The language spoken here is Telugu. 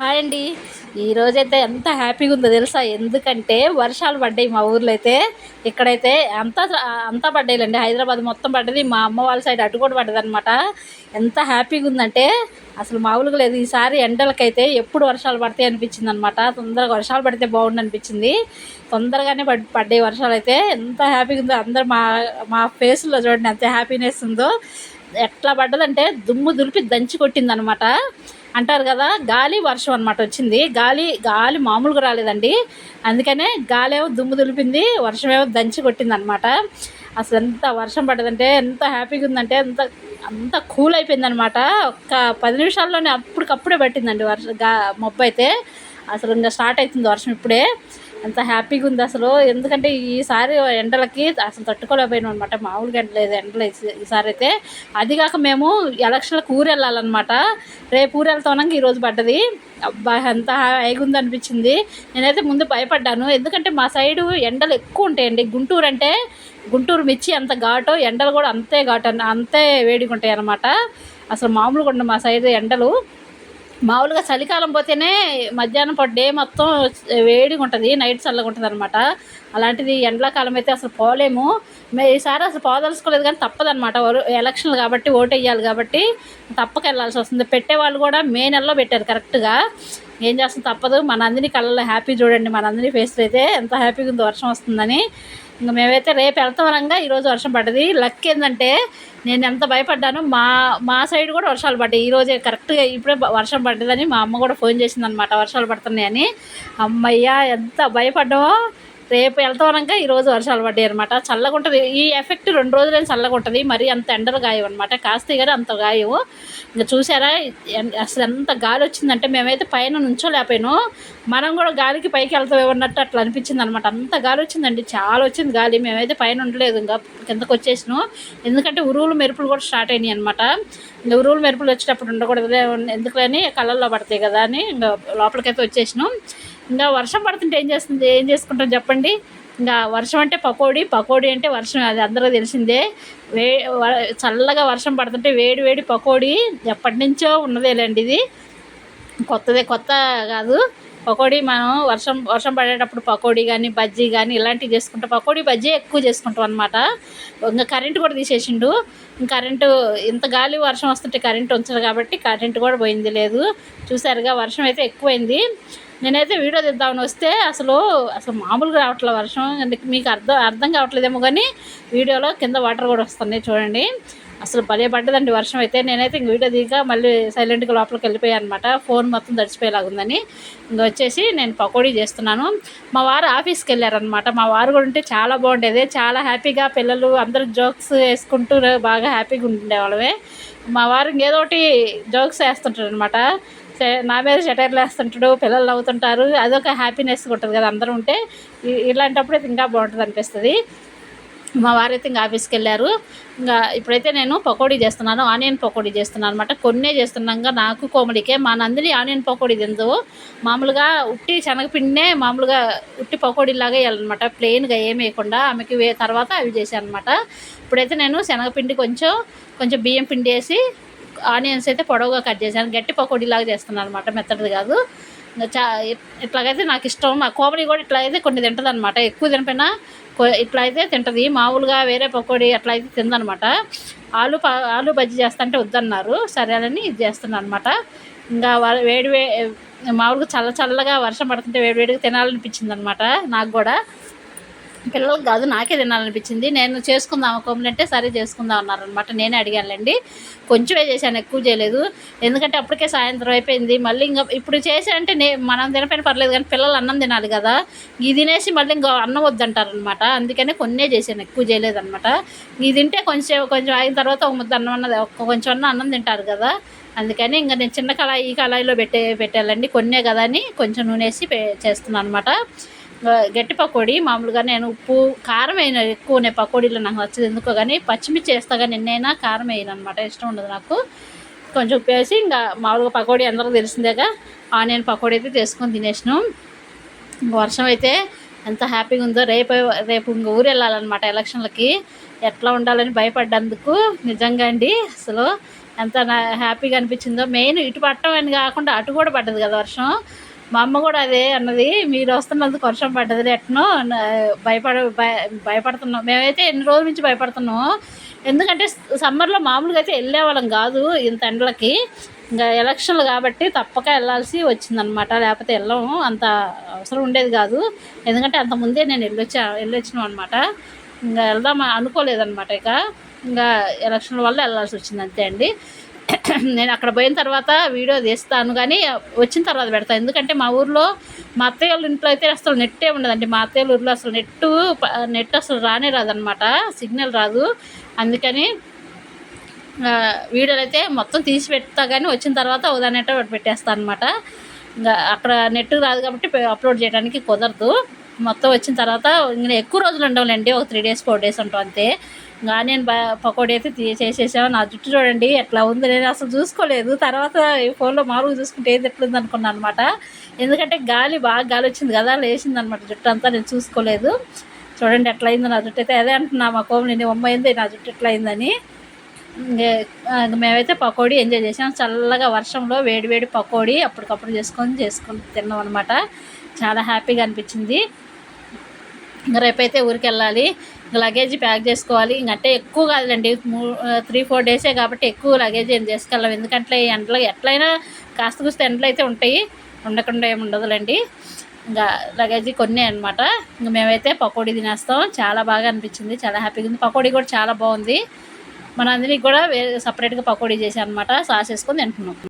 హాయ్ అండి. ఈరోజైతే ఎంత హ్యాపీగా ఉందో తెలుసా? ఎందుకంటే వర్షాలు పడ్డాయి మా ఊర్లో అయితే. ఇక్కడైతే అంతా అంతా పడ్డాయిలండి. హైదరాబాద్ మొత్తం పడ్డది. మా అమ్మ వాళ్ళ సైడ్ అటు కూడా పడ్డది అనమాట. ఎంత హ్యాపీగా ఉందంటే అసలు మామూలుగా లేదు. ఈసారి ఎండలకైతే ఎప్పుడు వర్షాలు పడతాయి అనిపించింది అనమాట. తొందరగా వర్షాలు పడితే బాగుండు అనిపించింది. తొందరగానే పడ్డాయి వర్షాలు అయితే. ఎంత హ్యాపీగా ఉందో అందరు మా మా ఫేస్లో చూడండి ఎంత హ్యాపీనెస్ ఉందో. ఎట్లా పడ్డదంటే దుమ్ము దులిపి దంచి కొట్టింది అనమాట. అంటారు కదా, గాలి వర్షం అనమాట వచ్చింది. గాలి గాలి మామూలుగా రాలేదండి. అందుకనే గాలి ఏమో దుమ్ము దులిపింది, వర్షం ఏమో దంచి కొట్టింది అనమాట. అసలు ఎంత వర్షం పడ్డదంటే ఎంత హ్యాపీగా ఉందంటే అంత అంత కూల్ అయిపోయింది అనమాట. ఒక్క 10 నిమిషాల్లోనే అప్పటికప్పుడే పట్టిందండి మబ్బు అయితే. అసలు ఇంకా స్టార్ట్ అవుతుంది వర్షం ఇప్పుడే. ఎంత హ్యాపీగా ఉంది అసలు. ఎందుకంటే ఈసారి ఎండలకి అసలు తట్టుకోలేకపోయినాం అనమాట. మామూలుగా ఎండలేదు ఎండలు ఈసారి అయితే. అదిగాక మేము ఎలక్షన్లకు ఊరు వెళ్ళాలన్నమాట. రేపు ఊరు వెళ్తామన్నాక ఈరోజు పడ్డది. అబ్బా ఎంత హాయిగా ఉంది అనిపించింది. నేనైతే ముందు భయపడ్డాను. ఎందుకంటే మా సైడు ఎండలు ఎక్కువ ఉంటాయండి. గుంటూరు మిర్చి ఎంత ఘాటో ఎండలు కూడా అంతే ఘాటు, అంతే వేడిగా ఉంటాయి అన్నమాట. అసలు మామూలుగా ఉండవు మా సైడు ఎండలు. మామూలుగా చలికాలం పోతేనే మధ్యాహ్నం పూట డే మొత్తం వేడిగా ఉంటుంది, నైట్ చల్లగా ఉంటుంది అనమాట. అలాంటిది ఎండాకాలం అయితే అసలు పోలేము. ఈసారి అసలు పోదలుచుకోలేదు, కానీ తప్పదనమాట. ఎలక్షన్లు కాబట్టి ఓటు వేయాలి కాబట్టి తప్పక వెళ్ళాల్సి వస్తుంది. పెట్టేవాళ్ళు కూడా మే నెలలో పెట్టారు కరెక్ట్గా. ఏం చేస్తాం, తప్పదు. మనందరినీ కళ్ళలో హ్యాపీ చూడండి, మనందరినీ ఫేస్లో అయితే ఎంత హ్యాపీగా ఉందో వర్షం వస్తుందని. ఇంకా మేమైతే రేపు వెళ్తామనగా ఈరోజు వర్షం పడ్డది. లక్ ఏంటంటే నేను ఎంత భయపడ్డాను. మా మా సైడ్ కూడా వర్షాలు పడ్డాయి ఈరోజే. కరెక్ట్గా ఇప్పుడే వర్షం పడ్డదని మా అమ్మ కూడా ఫోన్ చేసిందనమాట, వర్షాలు పడుతున్నాయని. అమ్మయ్య ఎంత భయపడ్డామో. రేపు వెళ్తామనక ఈరోజు వర్షాలు పడ్డాయి అనమాట. చల్లగా ఉంటుంది ఈ ఎఫెక్ట్. 2 రోజులైనా చల్లగా ఉంటుంది. మరి అంత ఎండలు గాయం అనమాట. కాస్తే కానీ అంత గాయము. ఇంకా చూసారా అసలు ఎంత గాలి వచ్చిందంటే మేమైతే పైన నుంచోలేకపోయాను. మనం కూడా గాలికి పైకి వెళ్తామన్నట్టు అట్లా అనిపించింది అనమాట. అంత గాలి వచ్చిందండి, చాలా వచ్చింది గాలి. మేమైతే పైన ఉండలేదు, ఇంకా కిందకు వచ్చేసినాం. ఎందుకంటే ఉరువులు మెరుపులు కూడా స్టార్ట్ అయినాయి అనమాట. ఇంకా ఉరువులు మెరుపులు వచ్చేటప్పుడు ఉండకూడదులే, ఎందుకని కళ్ళల్లో పడతాయి కదా అని ఇంకా లోపలికైతే వచ్చేసినాం. ఇంకా వర్షం పడుతుంటే ఏం చేసుకుంటాం చెప్పండి. ఇంకా వర్షం అంటే పకోడీ అంటే వర్షం, అది అందరూ తెలిసిందే. చల్లగా వర్షం పడుతుంటే వేడి వేడి పకోడీ ఎప్పటి నుంచో ఉన్నదేలేండి. ఇది కొత్త కాదు. పకోడీ మనం వర్షం పడేటప్పుడు పకోడీ కానీ బజ్జీ కానీ ఇలాంటివి చేసుకుంటాం. పకోడీ బజ్జీ ఎక్కువ చేసుకుంటాం అనమాట. ఇంకా కరెంటు కూడా తీసేసిండు. కరెంటు ఇంత గాలి వర్షం వస్తుంటే కరెంటు ఉంచదు కాబట్టి కరెంటు కూడా పోయింది లేదు. చూసారుగా వర్షం అయితే ఎక్కువైంది. నేనైతే వీడియో తీద్దామని వస్తే అసలు మామూలుగా రావట్లేదు వర్షం. మీకు అర్థం కావట్లేదేమో, కానీ వీడియోలో కింద వాటర్ కూడా వస్తున్నాయి చూడండి. అసలు భలే పడ్డదండి వర్షం అయితే. నేనైతే ఇంక వీడియో దిగ మళ్ళీ సైలెంట్గా లోపలికి వెళ్ళిపోయాను అనమాట, ఫోన్ మొత్తం తడిచిపోయేలాగుందని. ఇంక వచ్చేసి నేను పకోడీ చేస్తున్నాను. మా వారు ఆఫీస్కి వెళ్ళారనమాట. మా వారు కూడా ఉంటే చాలా బాగుండేది. చాలా హ్యాపీగా పిల్లలు అందరూ జోక్స్ వేసుకుంటూ బాగా హ్యాపీగా ఉండేవాళ్ళమే. మా వారు ఇంకేదో ఒకటి జోక్స్ వేస్తుంటారు అనమాట. నా మీద సెటైర్లు వేస్తుంటాడు, పిల్లలు నవ్వుతుంటారు. అదొక హ్యాపీనెస్ ఉంటుంది కదా అందరూ ఉంటే. ఇలాంటప్పుడు అయితే ఇంకా బాగుంటుంది అనిపిస్తుంది. మా వారైతే ఇంకా ఆఫీస్కి వెళ్ళారు. ఇంకా ఇప్పుడైతే నేను పకోడీ చేస్తున్నాను, ఆనియన్ పకోడీ చేస్తున్నాను అనమాట. కొన్నే చేస్తున్నాగా నాకు కోమడికే. మా నందిని ఆనియన్ పకోడీ తిందు. మామూలుగా ఉట్టి శనగపిండినే మామూలుగా ఉట్టి పకోడీలాగా వేయాలన్నమాట, ప్లెయిన్గా ఏమి వేయకుండా. ఆమెకి తర్వాత అవి చేశాను అనమాట. ఇప్పుడైతే నేను శనగపిండి కొంచెం బియ్యం పిండి వేసి ఆనియన్స్ అయితే పొడవుగా కట్ చేశాను. గట్టి పకోడీలాగా చేస్తున్నాను అనమాట, మెత్తది కాదు. ఇట్లాగైతే నాకు ఇష్టం. మా కోమడి కూడా ఇట్లయితే కొన్ని తింటుంది అనమాట. ఎక్కువ తినపోయినా ఇట్లా అయితే తింటుంది. మామూలుగా వేరే పకోడీ అట్లా అయితే తిందనమాట. ఆలు బజ్జీ చేస్తుంటే వద్దన్నారు, సరేనని ఇది చేస్తున్నాను అనమాట. ఇంకా మామూలుగా చల్లగా వర్షం పడుతుంటే వేడివేడిగా తినాలనిపించింది అనమాట నాకు కూడా. పిల్లలకు కాదు, నాకే తినాలనిపించింది. నేను చేసుకుందాం కోమలంటే సరే చేసుకుందాం అన్నారనమాట. నేనే అడిగానులేండి. కొంచెమే చేశాను, ఎక్కువ చేయలేదు. ఎందుకంటే అప్పటికే సాయంత్రం అయిపోయింది. మళ్ళీ ఇంకా ఇప్పుడు చేశానంటే మనం తినపోయినా పర్లేదు, కానీ పిల్లలు అన్నం తినాలి కదా. ఇది తినేసి మళ్ళీ ఇంకా అన్నం వద్దంటారనమాట. అందుకనే కొన్నే చేశాను, ఎక్కువ చేయలేదనమాట. ఇది తింటే కొంచెం అయిన తర్వాత ఒక ముద్ద అన్నం అన్నది కొంచెం అన్నం తింటారు కదా. అందుకని ఇంకా నేను చిన్న ఈ కళాయిలో పెట్టాలండి. కొన్నే కదా అని కొంచెం నూనె వేసి చేస్తున్నాను అనమాట. గట్టి పకోడీ మామూలుగా నేను ఉప్పు కారం వేయను ఎక్కువనే పకోడీలో, నాకు నచ్చదు ఎందుకో. కానీ పచ్చిమిర్చి వేస్తా, కానీ నిన్నైనా కారం వేయను అనమాట, ఇష్టం ఉండదు నాకు. కొంచెం ఉప్పు వేసి ఇంకా మామూలుగా పకోడీ అందరికీ తెలిసిందేగా, ఆనియన్ పకోడీ అయితే చేసుకొని తినేసినాం. వర్షం అయితే ఎంత హ్యాపీగా ఉందో. రేపు ఇంక ఊరు వెళ్ళాలన్నమాట ఎలక్షన్లకి. ఎట్లా ఉండాలని భయపడ్డందుకు నిజంగా అండి. అసలు ఎంత హ్యాపీగా అనిపించిందో. మెయిన్ ఇటు పట్టడం అని కాకుండా అటు కూడా పడ్డది కదా వర్షం. మా అమ్మ కూడా అదే అన్నది, మీరు వస్తున్నందుకు వర్షం పడ్డది ఎట్నో భయపడుతున్నాం. మేమైతే ఎన్ని రోజుల నుంచి భయపడుతున్నాం. ఎందుకంటే సమ్మర్లో మామూలుగా అయితే వెళ్ళేవాళ్ళం కాదు ఇంత ఎండలకి. ఇంకా ఎలక్షన్లు కాబట్టి తప్పక వెళ్ళాల్సి వచ్చిందనమాట, లేకపోతే వెళ్ళాము, అంత అవసరం ఉండేది కాదు. ఎందుకంటే అంత ముందే నేను వెళ్ళొచ్చినాం అనమాట. ఇంకా వెళ్దాం అనుకోలేదన్నమాట. ఇంకా ఎలక్షన్ వల్ల వెళ్ళాల్సి వచ్చింది, అంతే అండి. నేను అక్కడ పోయిన తర్వాత వీడియో తీస్తాను, కానీ వచ్చిన తర్వాత పెడతాను. ఎందుకంటే మా ఊర్లో మా అత్తయ్య వాళ్ళ ఇంట్లో అయితే అసలు నెట్టే ఉండదండి. మా అత్తయ్య వాళ్ళ ఊర్లో అసలు నెట్ అసలు రానే రాదనమాట, సిగ్నల్ రాదు. అందుకని వీడియోలు అయితే మొత్తం తీసి పెడతా, కానీ వచ్చిన తర్వాత ఉదాహరణ పెట్టేస్తాను అనమాట. ఇంకా అక్కడ నెట్ రాదు కాబట్టి అప్లోడ్ చేయడానికి కుదరదు. మొత్తం వచ్చిన తర్వాత ఇంకా ఎక్కువ రోజులు ఉండవులేండి, ఒక 3 days 4 days ఉంటాం అంతే. ఇంకా నేను పకోడీ అయితే చేసేసాను. నా జుట్టు చూడండి ఎట్లా ఉంది, నేను అసలు చూసుకోలేదు. తర్వాత ఈ ఫోన్లో మామూలుగా చూసుకుంటే ఏది ఎట్లుంది అనుకున్నాను అనమాట. ఎందుకంటే బాగా గాలి వచ్చింది కదా, లేచింది అనమాట జుట్టు అంతా, నేను చూసుకోలేదు. చూడండి ఎట్లా అయిందో నా జుట్టు అయితే. అదే అంటున్నా మా కోమ, నేను అమ్మాయింది నా జుట్టు ఎట్లా అయిందని. మేమైతే పకోడీ ఎంజాయ్ చేసాం. చల్లగా వర్షంలో వేడి పకోడీ అప్పటికప్పుడు చేసుకొని తిన్నాం అనమాట. చాలా హ్యాపీగా అనిపించింది. ఇంకా రేపైతే ఊరికి వెళ్ళాలి. ఇంకా లగేజ్ ప్యాక్ చేసుకోవాలి. ఇంకంటే ఎక్కువ కాదులేండి, 3-4 days కాబట్టి ఎక్కువ లగేజ్ ఏం చేసుకెళ్ళాం. ఎందుకంటే ఎండలు ఎట్లయినా కాస్త కూస్తే ఎండలు అయితే ఉంటాయి, ఉండకుండా ఏమి ఉండదులేండి. ఇంకా లగేజీ కొన్ని అనమాట. ఇంకా మేమైతే పకోడీ తినేస్తాం. చాలా బాగా అనిపించింది, చాలా హ్యాపీగా ఉంది. పకోడీ కూడా చాలా బాగుంది. మన అందరికి కూడా సపరేట్గా పకోడీ చేశాను అనమాట, సాస్ వేసుకొని తింటున్నాం.